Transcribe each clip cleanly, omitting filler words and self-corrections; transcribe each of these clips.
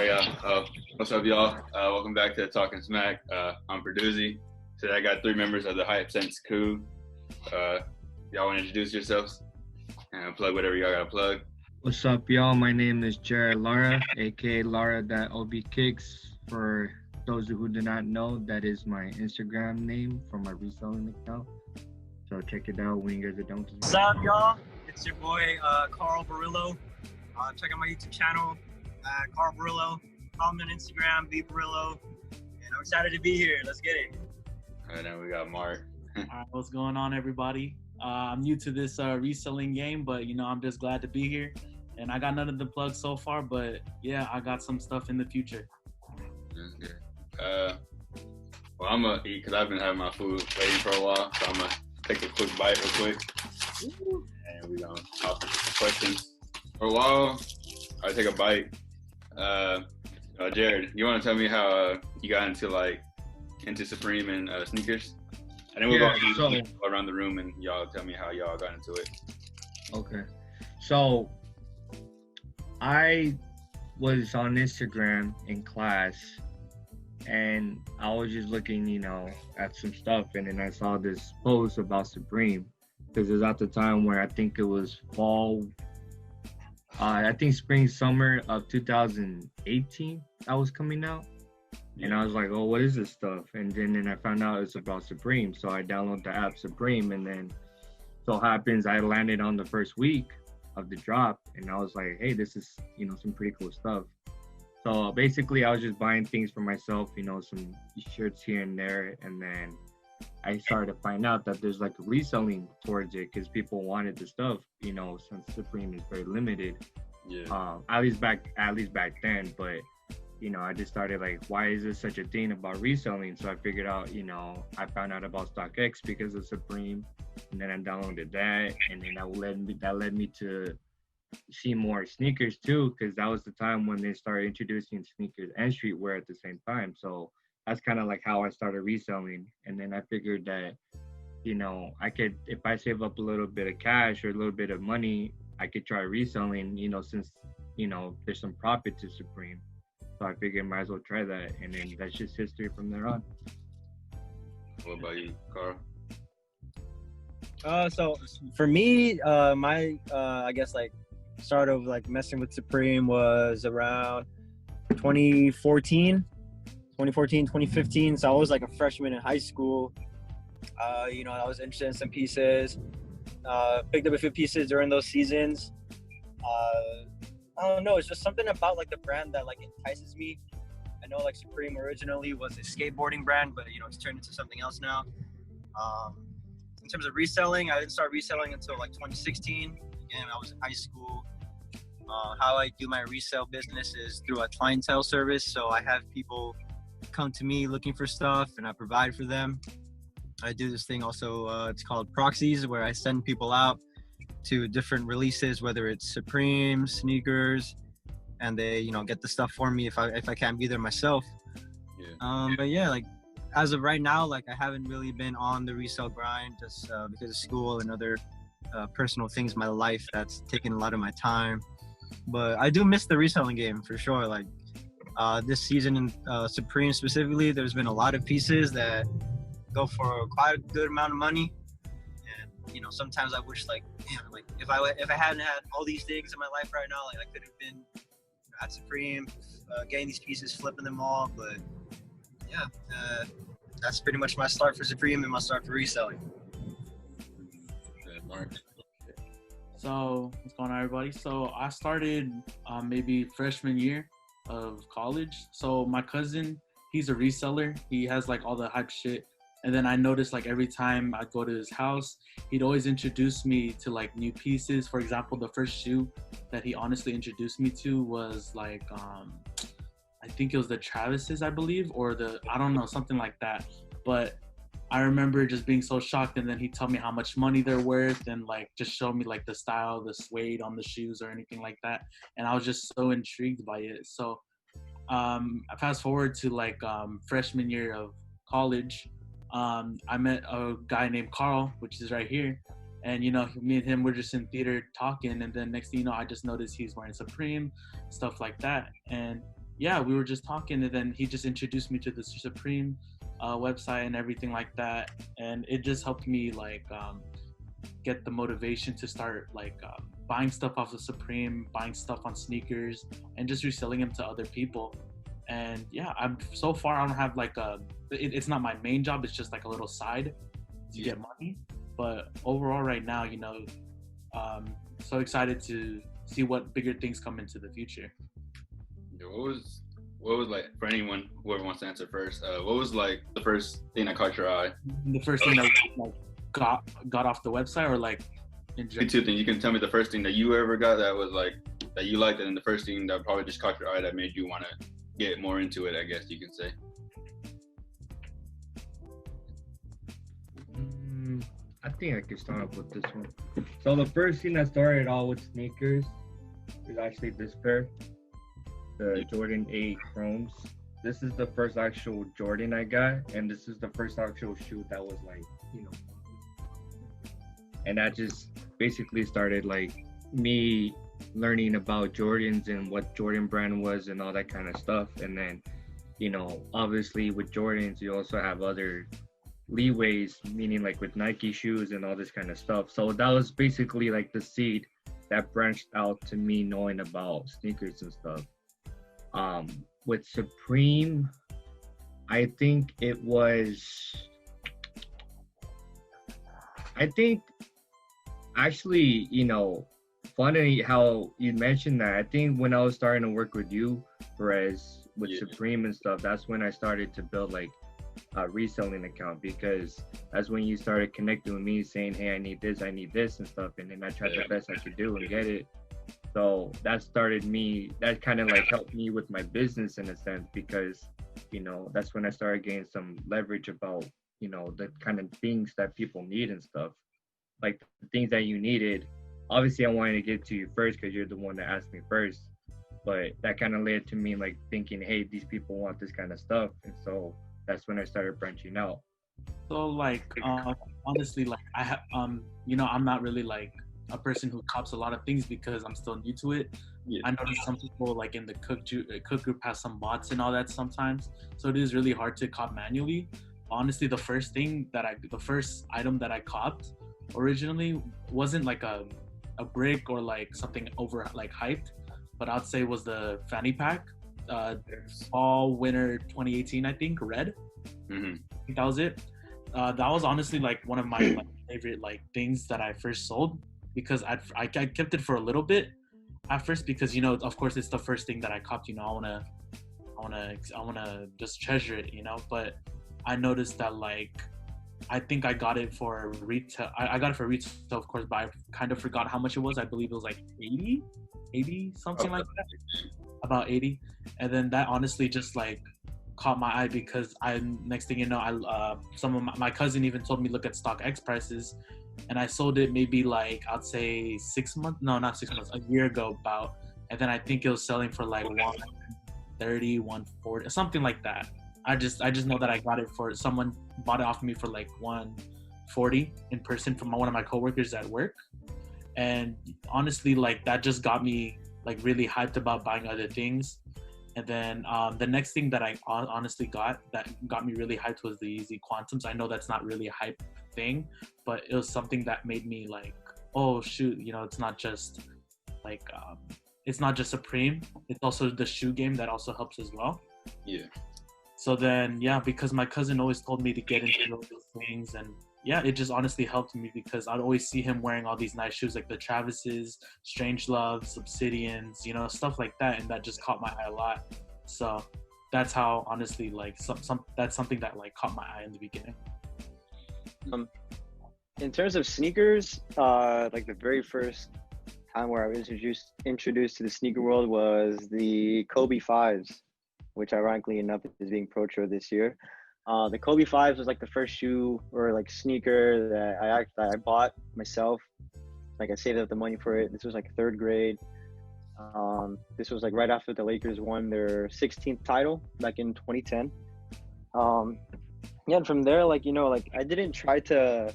Alright, what's up, y'all? Welcome back to Talking Smack. I'm Perduzzi. Today I got three members of the Hype Sense crew. Y'all want to introduce yourselves and plug whatever y'all got to plug? What's up, y'all? My name is Jared Lara, aka Lara.obkicks. For those who do not know, that is my Instagram name for my reselling account. So check it out when you guys are done. What's up, y'all? It's your boy Carl Borillo. Check out my YouTube channel, Carl Borillo. Follow me on Instagram, bborillo. And I'm excited to be here. Let's get it. And then we got Mark. All right, what's going on, everybody? I'm new to this reselling game, but I'm just glad to be here. And I got nothing to plug so far, but yeah, I got some stuff in the future. That's good. Well, I'm gonna eat because I've been having my food waiting for a while, so I'm gonna take a quick bite real quick, and we're gonna offer some questions. For a while, I take a bite. Jared, you want to tell me how you got into Supreme and sneakers? And then we'll go around the room and y'all tell me how y'all got into it. Okay. So I was on Instagram in class and I was just looking, at some stuff, and then I saw this post about Supreme because it was at the time where I think it was fall, spring, summer of 2018 that was coming out. And I was like, oh, what is this stuff? And then I found out it's about Supreme. So I downloaded the app Supreme, and then so happens I landed on the first week of the drop, and I was like, hey, this is, some pretty cool stuff. So basically I was just buying things for myself, some shirts here and there. And then I started to find out that there's like a reselling towards it because people wanted the stuff, since Supreme is very limited. Yeah. At least back then, but I just started like, why is this such a thing about reselling? So I figured out, I found out about StockX because of Supreme, and then I downloaded that, and then that led me to see more sneakers too, because that was the time when they started introducing sneakers and streetwear at the same time. So that's kind of like how I started reselling. And then I figured that, I could, if I save up a little bit of cash or a little bit of money, I could try reselling, since, there's some profit to Supreme. So I figured I might as well try that. And then that's just history from there on. What about you, Carl? So for me, my, start of messing with Supreme was around 2014, 2015. So I was like a freshman in high school. I was interested in some pieces, picked up a few pieces during those seasons. I don't know, it's just something about the brand that entices me. I know Supreme originally was a skateboarding brand, but it's turned into something else now. In terms of reselling, I didn't start reselling until 2016. Again, I was in high school. How I do my resale business is through a clientele service. So I have people come to me looking for stuff, and I provide for them. I do this thing also, it's called proxies, where I send people out to different releases, whether it's Supreme, sneakers, and they, get the stuff for me if I can't be there myself. Yeah. But yeah, as of right now, I haven't really been on the resale grind just because of school and other personal things in my life that's taken a lot of my time. But I do miss the reselling game for sure. This season in Supreme specifically, there's been a lot of pieces that go for quite a good amount of money. And sometimes I wish if I hadn't had all these things in my life right now, I could have been at Supreme, getting these pieces, flipping them all. But yeah, that's pretty much my start for Supreme and my start for reselling. Mark. So what's going on, everybody? So I started maybe freshman year of college. So my cousin, he's a reseller. He has all the hype shit. And then I noticed every time I go to his house, he'd always introduce me to new pieces. For example, the first shoe that he honestly introduced me to was I think it was the Travis's, I believe, or I don't know, something like that. But I remember just being so shocked, and then he'd tell me how much money they're worth and just show me the style, the suede on the shoes or anything like that. And I was just so intrigued by it. So I fast forward to freshman year of college. I met a guy named Carl, which is right here. And, me and him were just in theater talking. And then next thing you know, I just noticed he's wearing Supreme, stuff like that. And yeah, we were just talking, and then he just introduced me to the Supreme website and everything like that, and it just helped me like get the motivation to start like buying stuff off the Supreme, buying stuff on sneakers, and just reselling them to other people. And yeah, I'm so far I don't have like it's not my main job. It's just like a little side to get money. But overall, right now, you know, so excited to see what bigger things come into the future. What was like, for anyone, whoever wants to answer first, what was like the first thing that caught your eye? The first thing that like got off the website, or like in general? Two things. You can tell me the first thing that you ever got that was like that you liked, and then the first thing that probably just caught your eye that made you want to get more into it, I guess you can say. I think I can start off with this one. So the first thing that started all with sneakers is actually this pair, the Jordan 8 Chromes. This is the first actual Jordan I got, and this is the first actual shoe that was like, you know, and that just basically started like me learning about Jordans and what Jordan brand was and all that kind of stuff. And then, you know, obviously with Jordans, you also have other leeways, meaning like with Nike shoes and all this kind of stuff. So that was basically like the seed that branched out to me knowing about sneakers and stuff. With Supreme, I think actually, you know, funny how you mentioned that. I think when I was starting to work with you, Perez, with Supreme and stuff, that's when I started to build like a reselling account, because that's when you started connecting with me saying, hey, I need this and stuff, and then I tried the best I could do and get it. So that kind of like helped me with my business in a sense, because, you know, that's when I started getting some leverage about, you know, the kind of things that people need and stuff, like the things that you needed. Obviously I wanted to get to you first because you're the one that asked me first, but that kind of led to me like thinking, hey, these people want this kind of stuff. And so that's when I started branching out. So like honestly, like I have you know, I'm not really like a person who cops a lot of things because I'm still new to it. I noticed some people like in the cook group have some bots and all that sometimes, so it is really hard to cop manually. Honestly, the first item that I copped originally wasn't like a brick or like something over like hyped, but I'd say was the fanny pack, fall winter 2018, I think, red. I think that was it. That was honestly like one of my like, favorite like things that I first sold, because I kept it for a little bit at first, because, you know, of course it's the first thing that I copped, you know, I wanna just treasure it, you know. But I noticed that like I think I got it for retail. I got it for retail, of course, but I kind of forgot how much it was. I believe it was like 80 something like that, about 80. And then that honestly just like caught my eye, because next thing you know, some of my cousin even told me look at StockX prices, and I sold it maybe like I'd say 6 months, no, not 6 months, a year ago about, and then I think it was selling for like 130, 140, something like that. I just know that I got it for, someone bought it off of me for like 140 in person from one of my coworkers at work. And honestly, like that just got me like really hyped about buying other things. And then the next thing that I honestly got that got me really hyped was the Yeezy Quantums. I know that's not really a hype thing, but it was something that made me like, oh shoot, you know, it's not just like it's not just Supreme, it's also the shoe game that also helps as well. Yeah. So then, yeah, because my cousin always told me to get into those things, and yeah, it just honestly helped me, because I'd always see him wearing all these nice shoes like the Travises, Strangeloves, Obsidians, you know, stuff like that, and that just caught my eye a lot. So that's how honestly, like that's something that like caught my eye in the beginning. In terms of sneakers, like the very first time where I was introduced to the sneaker world was the Kobe 5s, which ironically enough is being Pro Show this year. The Kobe 5s was like the first shoe or like sneaker that I bought myself. Like I saved up the money for it. This was like 3rd grade. This was like right after the Lakers won their 16th title back in 2010. Yeah, and from there, like, you know, like I didn't try to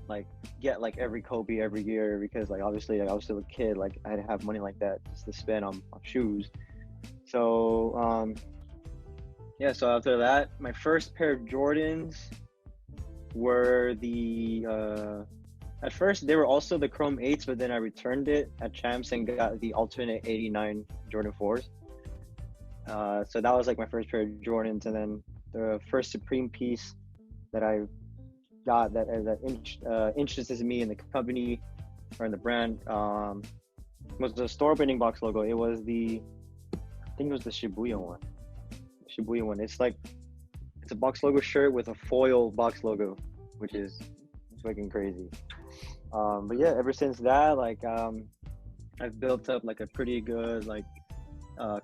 like get like every Kobe every year, because like obviously like, I was still a kid. Like I didn't have money like that just to spend on shoes. So so after that, my first pair of Jordans were at first they were also the Chrome 8s, but then I returned it at Champs and got the alternate 89 Jordan 4s. So that was like my first pair of Jordans, and then the first Supreme piece that I got that interested me in the company or in the brand was the store opening box logo. It was I think it was the Shibuya one. It's a box logo shirt with a foil box logo, which is fucking crazy. But yeah, ever since that, like I've built up like a pretty good like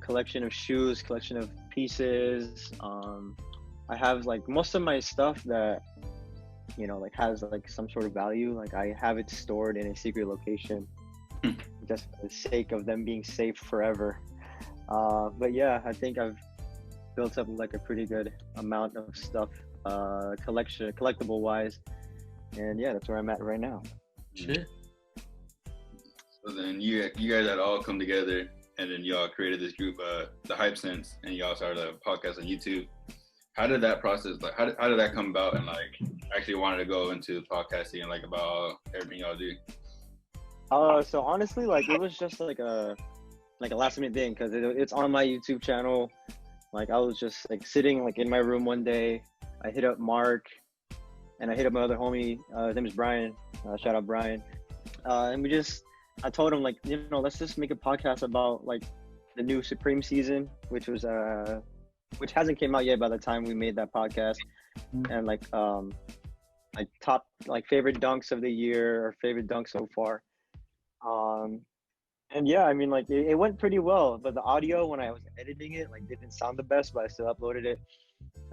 collection of shoes, collection of pieces. I have like most of my stuff that like has like some sort of value. Like I have it stored in a secret location, just for the sake of them being safe forever. But yeah, I think I've built up like a pretty good amount of stuff, collectible wise, and yeah, that's where I'm at right now. Shit. So then you guys had all come together, and then y'all created this group, the Hype Sense, and y'all started a podcast on YouTube. How did that process, like, how did that come about, and like actually wanted to go into podcasting and like about everything y'all do? So honestly, like it was just like a last minute thing, because it's on my YouTube channel. Like I was just like sitting like in my room one day. I hit up Mark, and I hit up my other homie. His name is Brian. Shout out Brian. And I told him like, let's just make a podcast about like the new Supreme season, which hasn't came out yet by the time we made that podcast, and like top like favorite dunks of the year or favorite dunks so far. And yeah, I mean, like it went pretty well, but the audio when I was editing it like didn't sound the best, but I still uploaded it.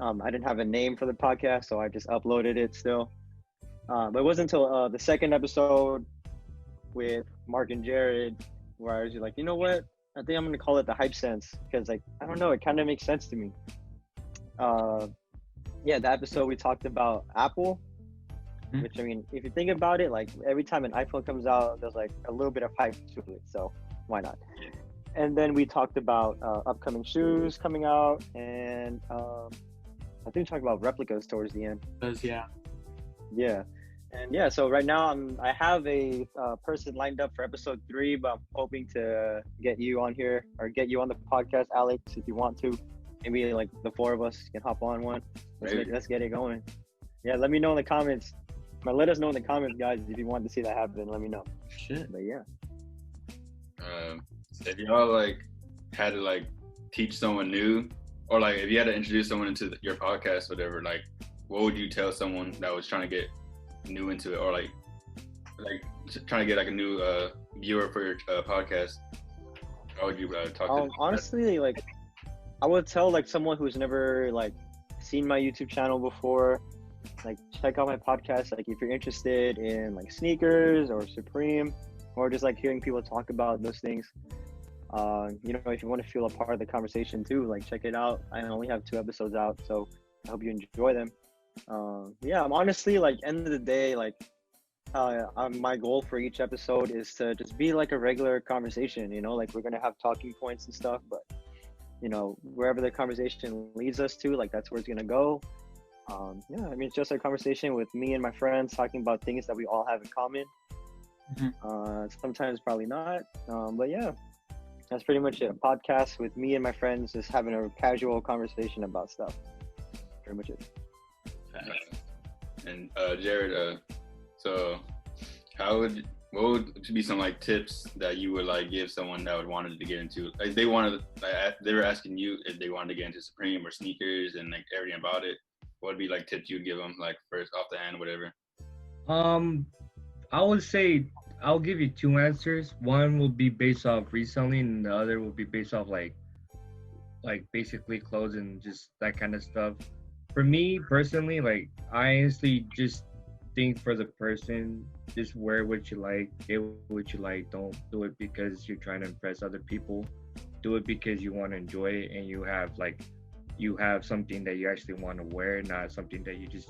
I didn't have a name for the podcast, so I just uploaded it still. But it wasn't until the second episode with Mark and Jared where I was like, you know what? I think I'm gonna call it the Hype Sense, because like I don't know, it kind of makes sense to me. Yeah, the episode we talked about Apple. Which, I mean, if you think about it, like every time an iPhone comes out, there's like a little bit of hype to it, so why not? And then we talked about upcoming shoes coming out, and I think we talked about replicas towards the end. Yeah. And yeah, so right now I have a person lined up for episode 3, but I'm hoping to get you on here, or get you on the podcast, Alex, if you want to. Maybe like the 4 of us can hop on one. Let's get it going. Yeah, let me know in the comments. Let us know in the comments, guys, if you want to see that happen. Let me know. Shit. But yeah. If y'all like had to like teach someone new, or like if you had to introduce someone into your podcast, whatever, like what would you tell someone that was trying to get new into it, or like trying to get like a new viewer for your podcast? How would you talk to them? Honestly, like I would tell like someone who's never like seen my YouTube channel before, like check out my podcast. Like if you're interested in like sneakers or Supreme, or just like hearing people talk about those things, if you want to feel a part of the conversation too, like check it out. I only have 2 episodes out, so I hope you enjoy them. Yeah, I'm honestly like end of the day, like my goal for each episode is to just be like a regular conversation, like we're gonna have talking points and stuff, but wherever the conversation leads us to, like that's where it's gonna go. Yeah, I mean, it's just a conversation with me and my friends talking about things that we all have in common. Sometimes probably not, but yeah, that's pretty much it. A podcast with me and my friends, just having a casual conversation about stuff. Pretty much it. And Jared, so what would be some like tips that you would like give someone that would wanted to get into, like they were asking you if they wanted to get into Supreme or sneakers and like everything about it? What would be like tips you'd give them, like first off the hand, whatever? I would say I'll give you 2 answers. One will be based off reselling, and the other will be based off like basically clothes and just that kind of stuff. For me personally, like I honestly just think for the person, just wear what you like, get what you like. Don't do it because you're trying to impress other people. Do it because you want to enjoy it, and you have something that you actually want to wear, not something that you just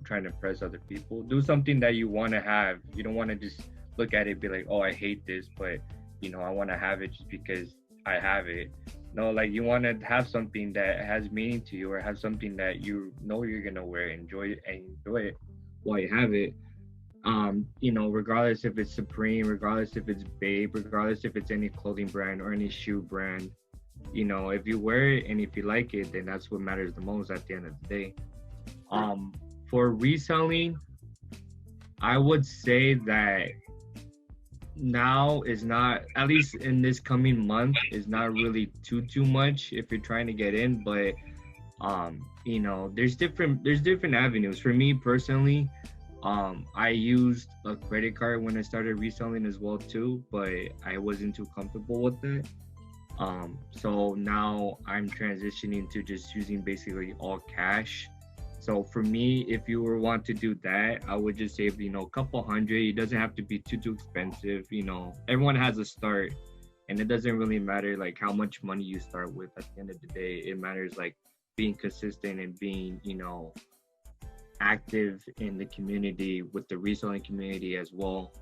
trying to impress other people. Do something that you want to have. You don't want to just look at it and be like, oh, I hate this, but I want to have it just because I have it. No, like you want to have something that has meaning to you, or have something that you know you're gonna wear, enjoy it while you have it. Regardless if it's Supreme, regardless if it's Babe, regardless if it's any clothing brand or any shoe brand, if you wear it and if you like it, then that's what matters the most at the end of the day. For reselling, I would say that now is not, at least in this coming month, is not really too much if you're trying to get in, but there's different avenues. For me personally, I used a credit card when I started reselling as well too, but I wasn't too comfortable with it. So now I'm transitioning to just using basically all cash. So for me, if you want to do that, I would just save, a couple hundred. It doesn't have to be too expensive. Everyone has a start, and it doesn't really matter like how much money you start with. At the end of the day, it matters like being consistent and being, active in the community, with the reselling community as well.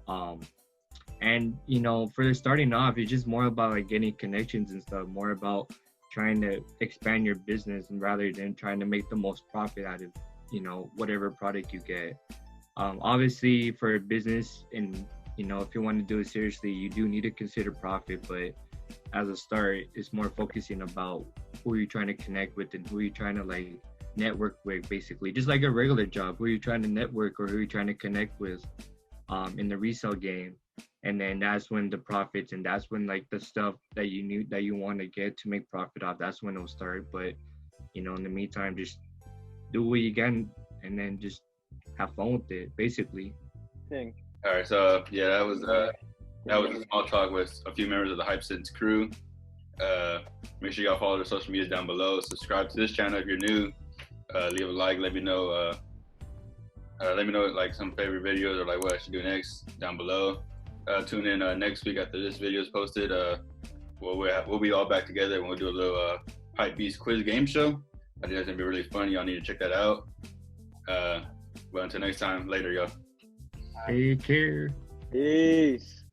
And for starting off, it's just more about like getting connections and stuff, more about trying to expand your business and rather than trying to make the most profit out of whatever product you get. Obviously for a business, and if you want to do it seriously, you do need to consider profit, but as a start, it's more focusing about who you're trying to connect with and who you're trying to like network with, basically just like a regular job, who you're trying to network or who you're trying to connect with in the resale game. And then that's when the profits, and that's when like the stuff that you want to get to make profit off, that's when it'll start. But in the meantime, just do what you can and then just have fun with it, basically. Thing. All right, so yeah, that was a small talk with a few members of the Hype Sense crew. Make sure y'all follow their social medias down below. Subscribe to this channel if you're new. Leave a like. Let me know like some favorite videos or like what I should do next down below. Tune in next week after this video is posted. We'll be all back together and we'll do a little Hype Beast quiz game show. I think that's gonna be really fun. Y'all need to check that out. Well, until next time, later, y'all. Take care. Peace.